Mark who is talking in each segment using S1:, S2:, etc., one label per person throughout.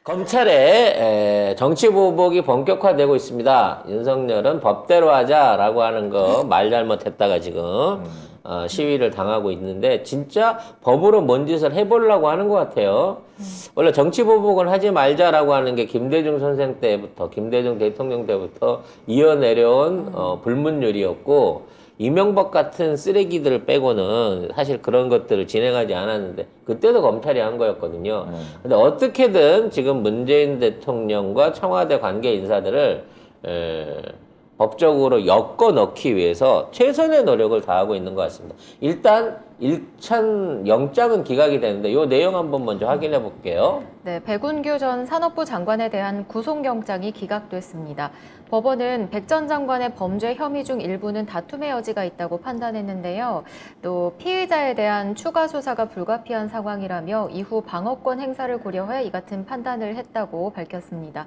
S1: 검찰의 정치 보복이 본격화되고 있습니다. 윤석열은 법대로 하자라고 하는 거 말 잘못했다가 지금 시위를 당하고 있는데 진짜 법으로 뭔 짓을 해보려고 하는 것 같아요. 원래 정치 보복은 하지 말자라고 하는 게 김대중 선생 때부터, 김대중 대통령 때부터 이어내려온 불문율이었고, 이명박 같은 쓰레기들을 빼고는 사실 그런 것들을 진행하지 않았는데 그때도 검찰이 한 거였거든요. 근데 어떻게든 지금 문재인 대통령과 청와대 관계 인사들을 법적으로 엮어 넣기 위해서 최선의 노력을 다하고 있는 것 같습니다. 일단 1차 영장은 기각이 되는데 이 내용 한번 먼저 확인해 볼게요.
S2: 네, 백운규 전 산업부 장관에 대한 구속영장이 기각됐습니다. 법원은 백 전 장관의 범죄 혐의 중 일부는 다툼의 여지가 있다고 판단했는데요. 또 피의자에 대한 추가 수사가 불가피한 상황이라며 이후 방어권 행사를 고려해 이 같은 판단을 했다고 밝혔습니다.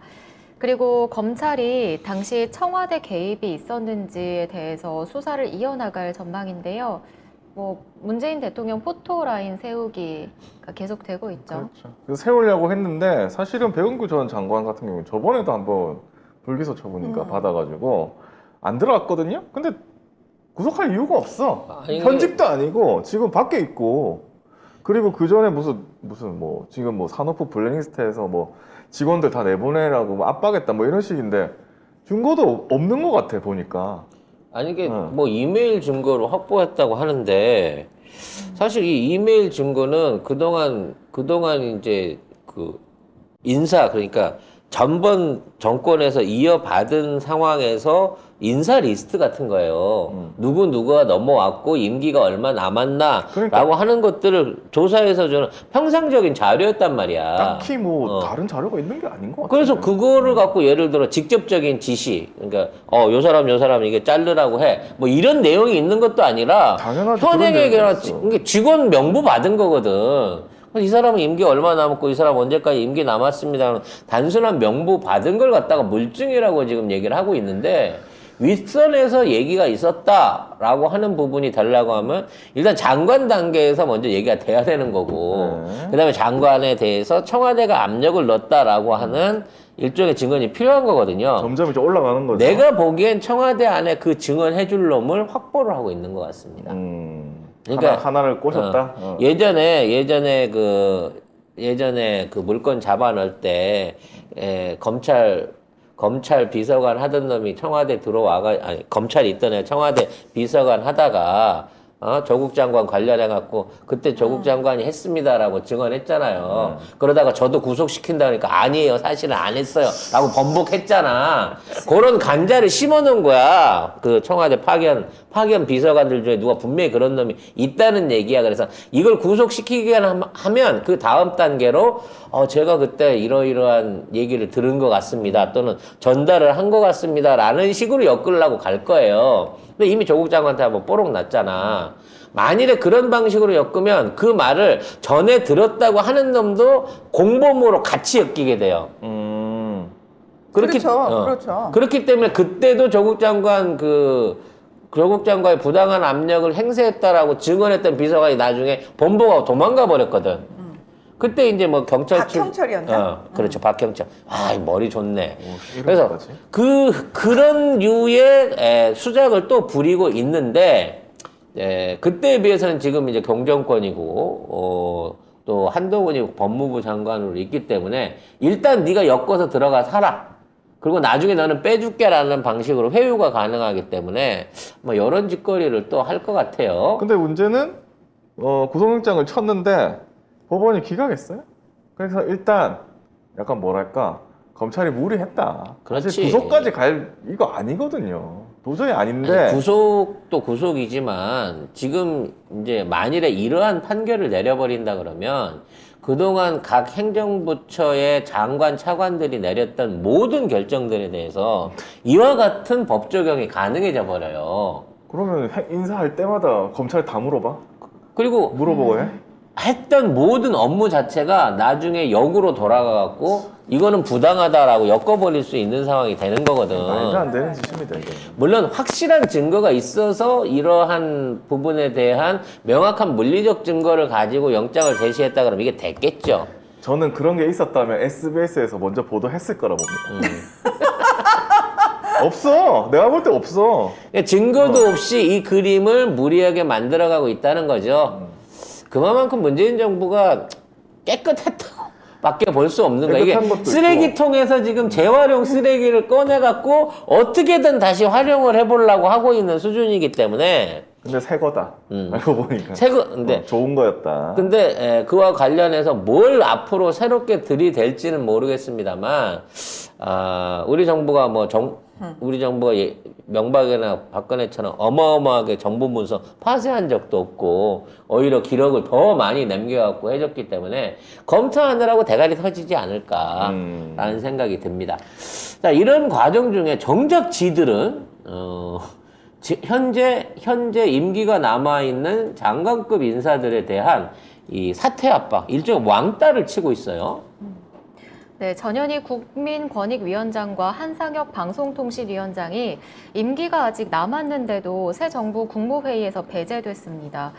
S2: 그리고 검찰이 당시 청와대 개입이 있었는지에 대해서 수사를 이어나갈 전망인데요. 문재인 대통령 포토라인 세우기가 계속되고 있죠.
S3: 그렇죠. 그래서 세우려고 했는데 사실은 백운규 전 장관 같은 경우는 저번에도 한번 불기소 처분인가 받아가지고 안 들어갔거든요. 근데 구속할 이유가 없어.
S1: 아니,
S3: 현직도 아니고 지금 밖에 있고, 그리고 그 전에 무슨 뭐 지금 뭐 산업부 블랙리스트에서 뭐 직원들 다 내보내라고 뭐 압박했다 뭐 이런 식인데 증거도 없는 것 같아 보니까.
S1: 아니 이게 뭐 이메일 증거로 확보했다고 하는데 사실 이 이메일 증거는 그동안 이제 그 인사, 그러니까 전번 정권에서 이어받은 상황에서 인사 리스트 같은 거예요. 누구가 넘어왔고 임기가 얼마 남았나
S3: 그러니까.
S1: 라고 하는 것들을 조사해서 주는 평상적인 자료였단 말이야.
S3: 딱히 뭐 다른 자료가 있는 게 아닌 것 같아.
S1: 그래서 그거를 갖고 예를 들어 직접적인 지시, 그러니까 요 사람 이게 자르라고 해, 뭐 이런 내용이 있는 것도 아니라
S3: 당연하지,
S1: 현행에
S3: 그런 내용이 있어.
S1: 그러니까 직원 명부 받은 거거든. 이 사람은 임기 얼마 남았고 이 사람 언제까지 임기 남았습니다. 단순한 명부 받은 걸 갖다가 물증이라고 지금 얘기를 하고 있는데, 윗선에서 얘기가 있었다라고 하는 부분이 되려고 하면 일단 장관 단계에서 먼저 얘기가 돼야 되는 거고, 그다음에 장관에 대해서 청와대가 압력을 넣었다라고 하는 일종의 증언이 필요한 거거든요.
S3: 점점 이제 올라가는 거죠.
S1: 내가 보기엔 청와대 안에 그 증언해줄 놈을 확보를 하고 있는 것 같습니다. 그러니까
S3: 하나를 꼬셨다.
S1: 예전에 그 물건 잡아 넣을 때 검찰 비서관 하던 놈이 청와대 검찰이 있던 애 청와대 비서관 하다가 조국 장관 관련해갖고 그때 조국 장관이 했습니다라고 증언했잖아요. 그러다가 저도 구속시킨다 그러니까 아니에요, 사실은 안 했어요 라고 번복했잖아. 그런 간자를 심어놓은 거야. 그 청와대 파견 비서관들 중에 누가 분명히 그런 놈이 있다는 얘기야. 그래서 이걸 구속시키게 하면 그 다음 단계로 제가 그때 이러이러한 얘기를 들은 것 같습니다, 또는 전달을 한 것 같습니다 라는 식으로 엮으려고 갈 거예요. 근데 이미 조국 장관한테 한번 뽀록 났잖아. 만일에 그런 방식으로 엮으면 그 말을 전에 들었다고 하는 놈도 공범으로 같이 엮이게 돼요.
S4: 그렇죠.
S1: 그렇기 때문에 그때도 조국 장관의 부당한 압력을 행사했다라고 증언했던 비서관이 나중에 본보고 도망가 버렸거든. 그때 이제 뭐
S4: 박형철이었나?
S1: 그렇죠. 박형철. 머리 좋네.
S3: 이런
S1: 그래서
S3: 거지.
S1: 그런 류의 수작을 또 부리고 있는데, 그때에 비해서는 지금 이제 경정권이고, 또 한동훈이 법무부 장관으로 있기 때문에 일단 네가 엮어서 들어가 살아. 그리고 나중에 너는 빼줄게라는 방식으로 회유가 가능하기 때문에 뭐 이런 짓거리를 또 할 것 같아요.
S3: 근데 문제는 구속영장을 쳤는데 법원이 기각했어요. 그래서 일단 약간 뭐랄까, 검찰이 무리했다.
S1: 그렇지.
S3: 사실 구속까지 갈 이거 아니거든요. 도저히 아닌데.
S1: 아니, 구속도 구속이지만 지금 이제 만일에 이러한 판결을 내려버린다 그러면 그동안 각 행정부처의 장관, 차관들이 내렸던 모든 결정들에 대해서 이와 같은 법 적용이 가능해져 버려요.
S3: 그러면 인사할 때마다 검찰 다 물어봐?
S1: 그리고
S3: 물어보고 해?
S1: 했던 모든 업무 자체가 나중에 역으로 돌아가갖고 이거는 부당하다라고 엮어버릴 수 있는 상황이 되는 거거든.
S3: 말도 안 되는 짓입니다, 이거.
S1: 물론 확실한 증거가 있어서 이러한 부분에 대한 명확한 물리적 증거를 가지고 영장을 제시했다 그러면 이게 됐겠죠.
S3: 저는 그런 게 있었다면 SBS에서 먼저 보도했을 거라 봅니다. 없어. 내가 볼 때 없어.
S1: 증거도 없이 이 그림을 무리하게 만들어가고 있다는 거죠. 그만큼 문재인 정부가 깨끗했다고 밖에 볼 수 없는 거예요. 이게
S3: 깨끗한 것도
S1: 쓰레기통에서 지금 재활용 쓰레기를 꺼내갖고 어떻게든 다시 활용을 해보려고 하고 있는 수준이기 때문에
S3: 근데 새 거다. 알고 보니까.
S1: 근데
S3: 좋은 거였다.
S1: 근데 그와 관련해서 뭘 앞으로 새롭게 들이댈지는 모르겠습니다만 우리 정부가 우리 정부가 명박이나 박근혜처럼 어마어마하게 정보 문서 파쇄한 적도 없고 오히려 기록을 더 많이 남겨갖고 해줬기 때문에 검토하느라고 대가리 터지지 않을까라는 생각이 듭니다. 자, 이런 과정 중에 정작 지들은 현재 임기가 남아있는 장관급 인사들에 대한 이 사퇴 압박, 일종의 왕따를 치고 있어요.
S2: 네, 전현희 국민권익위원장과 한상혁 방송통신위원장이 임기가 아직 남았는데도 새 정부 국무회의에서 배제됐습니다.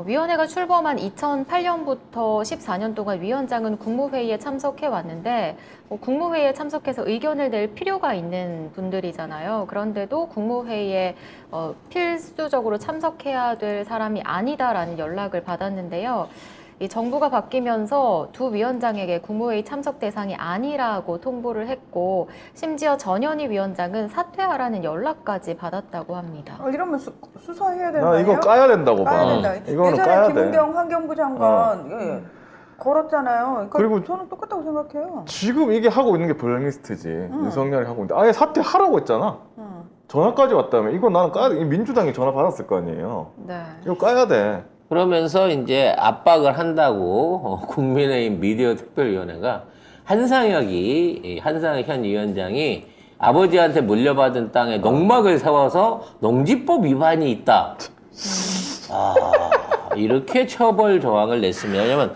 S2: 위원회가 출범한 2008년부터 14년 동안 위원장은 국무회의에 참석해 왔는데 국무회의에 참석해서 의견을 낼 필요가 있는 분들이잖아요. 그런데도 국무회의에 필수적으로 참석해야 될 사람이 아니다라는 연락을 받았는데요. 이 정부가 바뀌면서 두 위원장에게 국무회의 참석 대상이 아니라고 통보를 했고 심지어 전현희 위원장은 사퇴하라는 연락까지 받았다고 합니다.
S4: 이러면 수사해야 되는 거
S3: 나
S4: 아니에요?
S3: 이거 까야 된다고 봐.
S4: 까야 된다.
S3: 이거는
S4: 예전에
S3: 까야 돼.
S4: 김은경 환경부 장관 걸었잖아요. 그러니까
S3: 그리고
S4: 저는 똑같다고 생각해요.
S3: 지금 이게 하고 있는 게 블랙리스트지. 윤석열이 하고 있는데 아예 사퇴하라고 했잖아. 전화까지 왔다면 이거 나는 까야 돼. 민주당이 전화 받았을 거 아니에요.
S2: 네.
S3: 이거 까야 돼.
S1: 그러면서 이제 압박을 한다고 국민의힘 미디어 특별위원회가 한상혁 현 위원장이 아버지한테 물려받은 땅에 농막을 세워서 농지법 위반이 있다. 이렇게 처벌 조항을 냈습니다. 왜냐면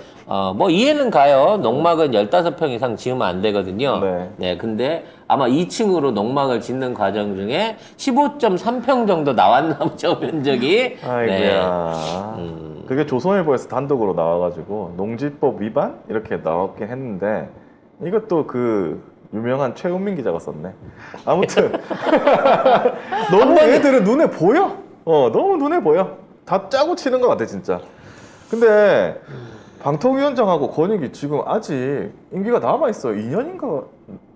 S1: 뭐 이해는 가요. 농막은 15평 이상 지으면 안 되거든요.
S3: 네.
S1: 근데 아마 2층으로 농막을 짓는 과정 중에 15.3평 정도 나왔나 보죠, 면적이.
S3: 아이고야. 그게 조선일보에서 단독으로 나와가지고 농지법 위반 이렇게 나왔긴 했는데 이것도 그 유명한 최은민 기자가 썼네. 아무튼 너무 얘들은 눈에 보여. 너무 눈에 보여. 다 짜고 치는 것 같아 진짜. 근데 방통위원장하고 권익위 지금 아직 임기가 남아있어요. 2년인가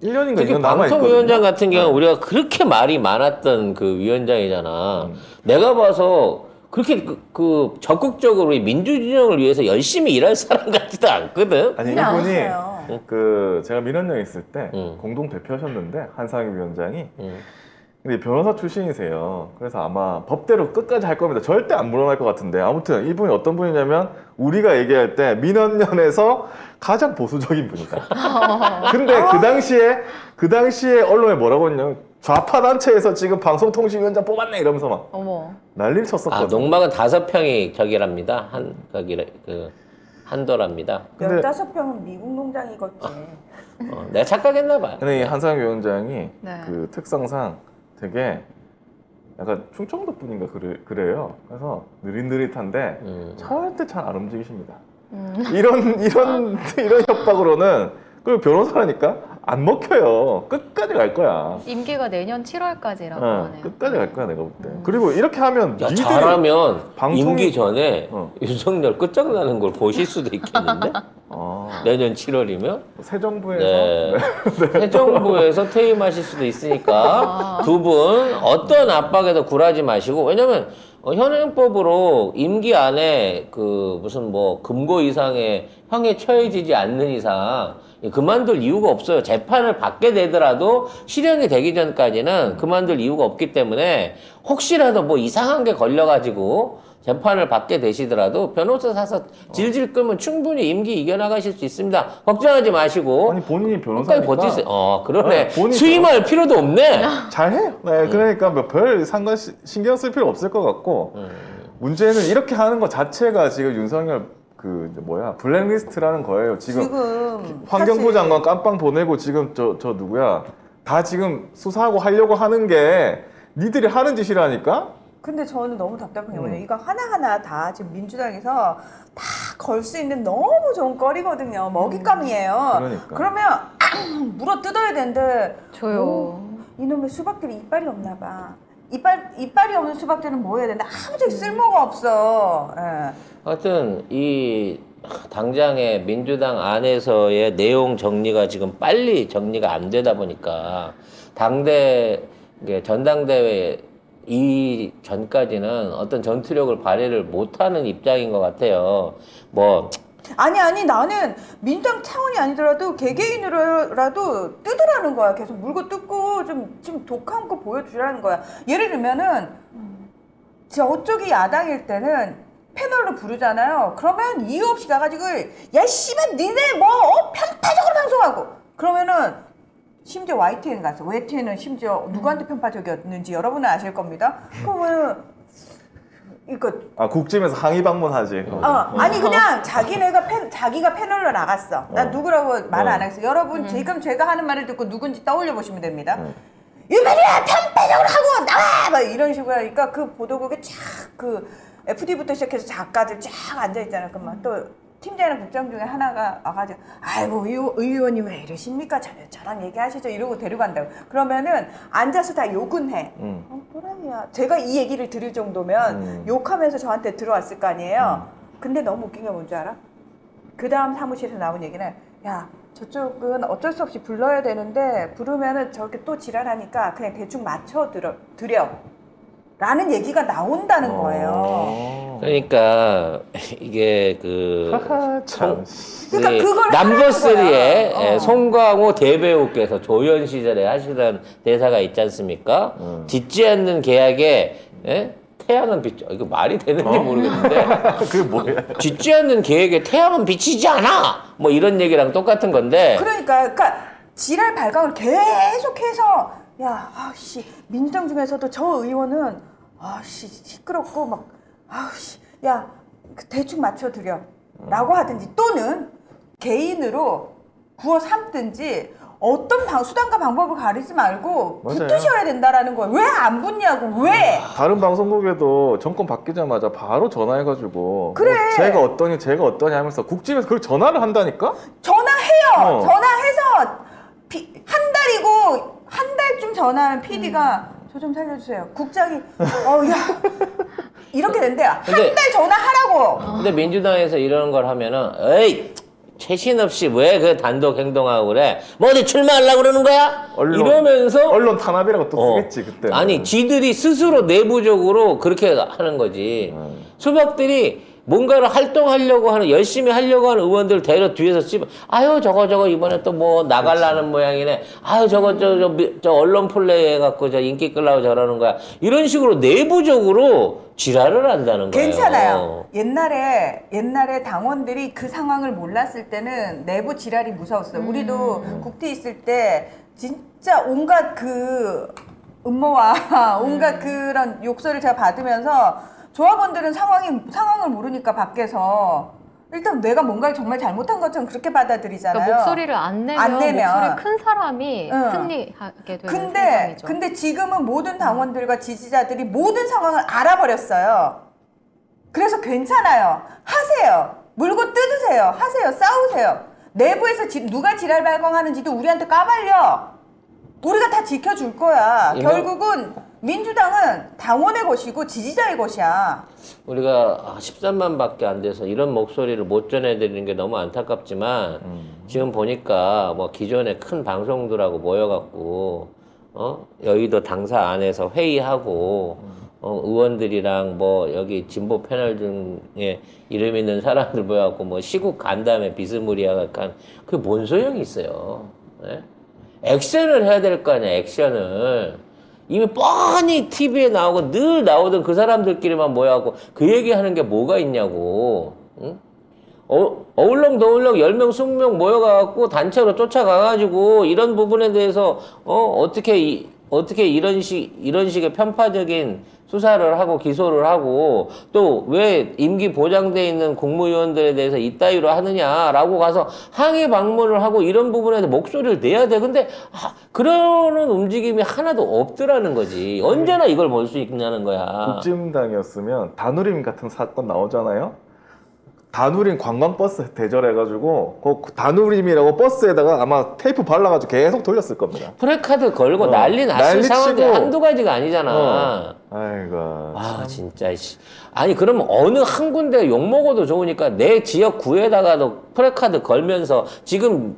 S3: 1년인가
S1: 특히
S3: 2년 남아있거든요.
S1: 방통위원장 같은 경우는 우리가 그렇게 말이 많았던 그 위원장이잖아. 내가 봐서 그렇게 적극적으로 이 민주진영을 위해서 열심히 일할 사람 같지도 않거든.
S3: 아니
S4: 그냥 안
S3: 이분이
S4: 하세요.
S3: 제가 민원연에 있을 때 공동 대표하셨는데 한상희 위원장이
S1: 음.
S3: 근데 변호사 출신이세요. 그래서 아마 법대로 끝까지 할 겁니다. 절대 안 물러날 것 같은데 아무튼 이분이 어떤 분이냐면 우리가 얘기할 때 민원연에서 가장 보수적인 분이다. 근데 그 당시에 언론에 뭐라고 했냐면 좌파 단체에서 지금 방송통신위원장 뽑았네 이러면서 막
S2: 어머.
S3: 난리를 쳤었거든.
S1: 농막은 5평이 저기랍니다. 한도랍니다.
S3: 근데-
S4: 15평은 미국 농장이겠지.
S1: 내가 착각했나 봐요.
S3: 근데 이 한상희 위원장이
S2: 네.
S3: 그 특성상 되게 약간 충청도 분인가 그래요. 그래서 느릿느릿한데 절대 잘 안 움직이십니다. 이런 협박으로는 그 변호사라니까 안 먹혀요. 끝까지 갈 거야.
S2: 임기가 내년 7월까지라고 하네요.
S3: 끝까지 갈 거야 내가 볼 때. 그리고 이렇게 하면
S1: 야,
S3: 니들이
S1: 잘하면
S3: 방송이-
S1: 임기 전에
S3: 어.
S1: 윤석열 끝장나는 걸 보실 수도 있겠는데? 내년 7월이면?
S3: 새 정부에서
S1: 네. 새 정부에서 퇴임하실 수도 있으니까 두 분 어떤 압박에도 굴하지 마시고 왜냐면 현행법으로 임기 안에 무슨 금고 이상의 형에 처해지지 않는 이상 그만둘 이유가 없어요. 재판을 받게 되더라도 실형이 되기 전까지는 그만둘 이유가 없기 때문에 혹시라도 이상한 게 걸려가지고 재판을 받게 되시더라도 변호사 사서 질질 끌면 충분히 임기 이겨나가실 수 있습니다. 걱정하지 마시고
S3: 아니 본인이
S1: 끝까지
S3: 변호사니까
S1: 버티세요. 그러네.
S3: 네, 본인
S1: 수임할 필요도 없네.
S3: 잘해요. 네, 그러니까 별 신경 쓸 필요 없을 것 같고 문제는 이렇게 하는 것 자체가 지금 윤석열 블랙리스트라는 거예요. 지금 환경부
S4: 사실
S3: 장관 깜빵 보내고 지금 저 누구야 다 지금 수사하고 하려고 하는 게 니들이 하는 짓이라니까.
S4: 근데 저는 너무 답답한 게 뭐냐면 이거 하나하나 다 지금 민주당에서 다 걸 수 있는 너무 좋은 거리거든요. 먹잇감이에요.
S3: 그러니까.
S4: 그러면 물어 뜯어야 되는데
S2: 저요.
S4: 이놈의 수박들이 이빨이 없나 봐. 이빨이 없는 수박들은 뭐 해야 되는데 아무튼 쓸모가 없어. 예.
S1: 하여튼 이 당장의 민주당 안에서의 내용 정리가 지금 빨리 정리가 안 되다 보니까 당대 전당대회 이 전까지는 어떤 전투력을 발휘를 못하는 입장인 것 같아요. 뭐
S4: 아니 나는 민주당 차원이 아니더라도 개개인으로라도 뜯으라는 거야. 계속 물고 뜯고 좀 독한 거 보여주라는 거야. 예를 들면은 저쪽이 야당일 때는 패널로 부르잖아요. 그러면 이유 없이 가가지고 야 씨발 니네 뭐 편파적으로 방송하고 그러면은 심지어 YTN 갔어. YTN은 심지어 누구한테 편파적이었는지 여러분은 아실 겁니다. 그러면 이거
S3: 국짐에서 항의 방문하지.
S4: 아니 그냥 자기가 패널로 나갔어. 나 누구라고 말 안 했어. 여러분 지금 제가 하는 말을 듣고 누군지 떠올려 보시면 됩니다. 유명이야 편파적으로 하고 나와 막 이런 식으로 하니까 그 보도국에 쫙 그 FD부터 시작해서 작가들 쫙 앉아 있잖아. 그러면 또 팀장이나 국장 중에 하나가 와가지고 아이고 의원님 왜 이러십니까? 저랑 얘기하시죠 이러고 데려간다고. 그러면은 앉아서 다 욕은 해. 또라이야. 제가 이 얘기를 들을 정도면 욕하면서 저한테 들어왔을 거 아니에요. 근데 너무 웃긴 게 뭔지 알아? 그 다음 사무실에서 나온 얘기는 야 저쪽은 어쩔 수 없이 불러야 되는데 부르면은 저렇게 또 지랄하니까 그냥 대충 맞춰 드려 라는 얘기가 나온다는 거예요.
S1: 그러니까 이게
S3: 참.
S4: 그러니까 그걸
S1: 남보스리의
S4: 하라는 거야.
S1: 송강호 대배우께서 조연 시절에 하시던 대사가 있지 않습니까? 짓지 않는 계약에 태양은 비치. 이거 말이 되는지 모르겠는데
S3: 그게 뭐야?
S1: 짓지 않는 계획에 태양은 비치지 않아. 뭐 이런 얘기랑 똑같은 건데.
S4: 그러니까 지랄 발광을 계속해서 야 아씨 민주당 중에서도 저 의원은 아씨 시끄럽고 막 아씨 야 대충 맞춰 드려라고 하든지 또는 개인으로 구워 삼든지 어떤 수단과 방법을 가리지 말고
S3: 맞아요.
S4: 붙으셔야 된다라는 거예요. 왜 안 붙냐고 왜?
S3: 다른 방송국에도 정권 바뀌자마자 바로 전화해가지고
S4: 그래.
S3: 제가 어떠니 하면서 국짐에서 그걸 전화를 한다니까?
S4: 전화해요. 전화해서 한 달이고 한 달쯤 전화하면 PD가 저 좀 살려주세요. 국장이 야 이렇게 된대요. 한
S1: 근데-
S4: 달 전화하라고.
S1: 근데 민주당에서 이런 걸 하면은 에이 최신 없이 왜 그 단독 행동하고 그래? 뭐 어디 출마하려고 그러는 거야? 이러면서
S3: 언론 탄압이라고 또 쓰겠지 그때.
S1: 아니 지들이 스스로 내부적으로 그렇게 하는 거지. 수박들이 뭔가를 활동하려고 하는 열심히 하려고 하는 의원들 데려 뒤에서 씹어. 아유 저거 이번에 또 뭐 나갈라는 모양이네. 아유 저거 저 언론 플레이 해갖고 저 인기 끌라고 저러는 거야. 이런 식으로 내부적으로 지랄을 한다는 거예요.
S4: 괜찮아요. 옛날에 당원들이 그 상황을 몰랐을 때는 내부 지랄이 무서웠어요. 우리도 국회 있을 때 진짜 온갖 그 음모와 온갖 그런 욕설을 제가 받으면서 조합원들은 상황을 모르니까 밖에서 일단 내가 뭔가를 정말 잘못한 것처럼 그렇게 받아들이잖아요.
S2: 그러니까 목소리를 안 내면 목소리 큰 사람이
S4: 응.
S2: 승리하게 되는 상황이죠.
S4: 근데 지금은 모든 당원들과 지지자들이 모든 상황을 알아버렸어요. 그래서 괜찮아요. 하세요. 물고 뜯으세요. 하세요. 싸우세요. 내부에서 누가 지랄 발광하는지도 우리한테 까발려. 우리가 다 지켜줄 거야. 결국은 민주당은 당원의 것이고 지지자의 것이야.
S1: 우리가 13만밖에 안 돼서 이런 목소리를 못 전해드리는 게 너무 안타깝지만 지금 보니까 뭐 기존의 큰 방송들하고 모여갖고 여의도 당사 안에서 회의하고 의원들이랑 뭐 여기 진보 패널 중에 이름 있는 사람들 모여갖고 뭐 시국 간담회 비스무리하게 그게 뭔 소용이 있어요. 네? 액션을 해야 될 거 아니야, 액션을. 이미 뻔히 TV에 나오고 늘 나오던 그 사람들끼리만 모여갖고 그 얘기하는 게 뭐가 있냐고. 응? 어울렁더울렁 10명, 20명 모여가갖고 단체로 쫓아가가지고 이런 부분에 대해서 어떻게 어떻게 이런 식의 편파적인 수사를 하고 기소를 하고 또 왜 임기 보장돼 있는 국무위원들에 대해서 이따위로 하느냐라고 가서 항의 방문을 하고 이런 부분에 대해서 목소리를 내야 돼. 근데 그러는 움직임이 하나도 없더라는 거지. 언제나 이걸 볼 수 있냐는 거야.
S3: 국짐당이었으면 다누림 같은 사건 나오잖아요. 다누림 관광버스 대절해가지고 그 다누림이라고 버스에다가 아마 테이프 발라가지고 계속 돌렸을 겁니다.
S1: 프레카드 걸고 난리 났을
S3: 난리치고.
S1: 상황들이 한두 가지가 아니잖아.
S3: 아이고.
S1: 아 진짜 씨. 아니 그러면 어느 한 군데 욕 먹어도 좋으니까 내 지역 구에다가도 프레카드 걸면서 지금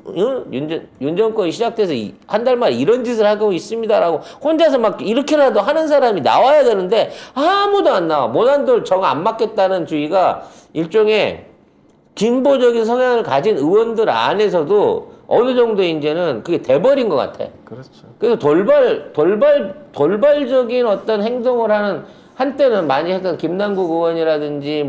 S1: 윤 정권이 시작돼서 한 달 만에 이런 짓을 하고 있습니다라고 혼자서 막 이렇게라도 하는 사람이 나와야 되는데 아무도 안 나와. 모난돌 정 안 맞겠다는 주의가 일종의 진보적인 성향을 가진 의원들 안에서도 어느 정도 이제는 그게 돼버린 것 같아.
S3: 그렇죠.
S1: 그래서 돌발적인 어떤 행동을 하는 한때는 많이 했던 김남국 의원이라든지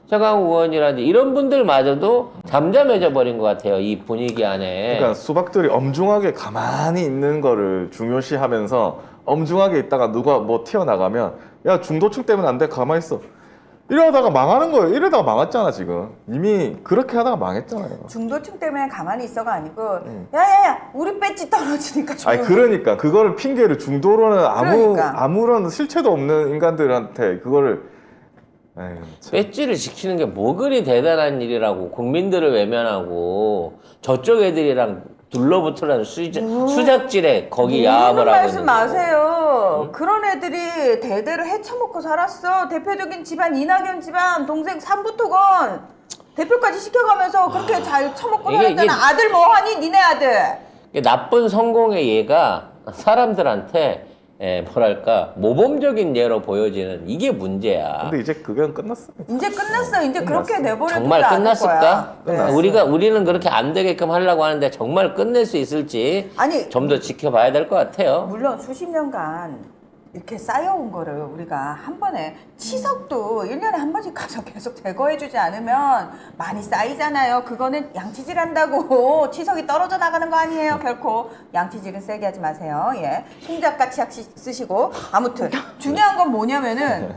S1: 최강욱 의원이라든지 이런 분들마저도 잠잠해져 버린 것 같아요. 이 분위기 안에.
S3: 그러니까 수박들이 엄중하게 가만히 있는 거를 중요시하면서 엄중하게 있다가 누가 뭐 튀어나가면 야 중도층 때문에 안 돼 가만히 있어. 이러다가 망하는 거예요. 이러다가 망했잖아 지금. 이미 그렇게 하다가 망했잖아요.
S4: 중도층 때문에 가만히 있어가 아니고 야야야 우리 배지 떨어지니까 조용히.
S3: 아니 그러니까 그거를 핑계를 중도로는
S4: 그러니까.
S3: 아무런 실체도 없는 인간들한테 그거를 아유, 참.
S1: 배지를 지키는 게 뭐 그리 대단한 일이라고 국민들을 외면하고 저쪽 애들이랑 둘러붙으라는 수작질에 거기 야합을 하고
S4: 말씀
S1: 있는
S4: 마세요. 그런 애들이 대대로 헤쳐먹고 살았어. 대표적인 집안 이낙연 집안 동생 삼부토건 대표까지 시켜가면서 그렇게 잘 처먹고 살았잖아. 아들 뭐하니 니네 아들.
S1: 나쁜 성공의 예가 사람들한테 뭐랄까 모범적인 예로 보여지는 이게 문제야.
S3: 근데 이제 그건 끝났어.
S4: 이제 끝났어. 이제 그렇게 내버려두지
S1: 정말
S4: 않을
S1: 끝났을까?
S4: 거야. 네.
S1: 우리는 그렇게 안 되게끔 하려고 하는데 정말 끝낼 수 있을지
S4: 아니
S1: 좀 더 지켜봐야 될 것 같아요.
S4: 물론 수십 년간 이렇게 쌓여온 거를 우리가 한 번에 치석도 1년에 한 번씩 가서 계속 제거해주지 않으면 많이 쌓이잖아요. 그거는 양치질 한다고 치석이 떨어져 나가는 거 아니에요. 결코 양치질은 세게 하지 마세요. 예, 송작가 치약 쓰시고. 아무튼 중요한 건 뭐냐면은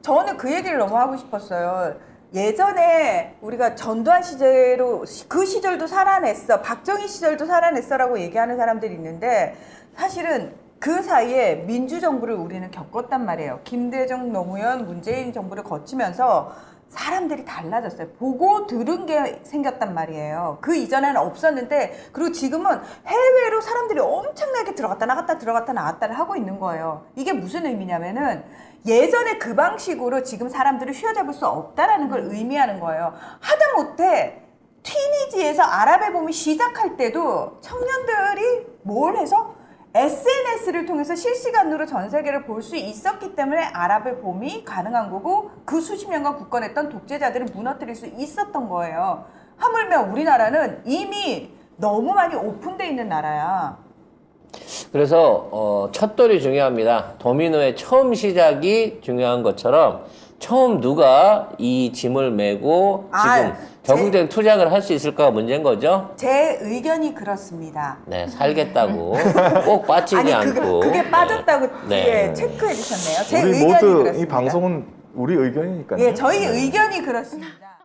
S4: 저는 그 얘기를 너무 하고 싶었어요. 예전에 우리가 전두환 시대로 그 시절도 살아냈어, 박정희 시절도 살아냈어라고 얘기하는 사람들이 있는데 사실은 그 사이에 민주정부를 우리는 겪었단 말이에요. 김대중, 노무현, 문재인 정부를 거치면서 사람들이 달라졌어요. 보고 들은 게 생겼단 말이에요. 그 이전에는 없었는데, 그리고 지금은 해외로 사람들이 엄청나게 들어갔다 나갔다를 하고 있는 거예요. 이게 무슨 의미냐면은 예전에 그 방식으로 지금 사람들을 휘어잡을 수 없다라는 걸 의미하는 거예요. 하다못해 튀니지에서 아랍의 봄이 시작할 때도 청년들이 뭘 해서 SNS를 통해서 실시간으로 전 세계를 볼 수 있었기 때문에 아랍의 봄이 가능한 거고 그 수십 년간 굳건했던 독재자들을 무너뜨릴 수 있었던 거예요. 하물며 우리나라는 이미 너무 많이 오픈돼 있는 나라야.
S1: 그래서 첫돌이 중요합니다. 도미노의 처음 시작이 중요한 것처럼 처음 누가 이 짐을 메고 지금 적극적인 투쟁을 할 수 있을까가 문제인 거죠?
S4: 제 의견이 그렇습니다.
S1: 네, 살겠다고 꼭 빠지지
S4: 아니
S1: 않고.
S4: 그게 빠졌다고
S1: 네.
S4: 예, 체크해 주셨네요. 제
S3: 우리
S4: 의견이
S3: 모두
S4: 그렇습니다.
S3: 이 방송은 우리 의견이니까요.
S4: 예, 저희 의견이 그렇습니다.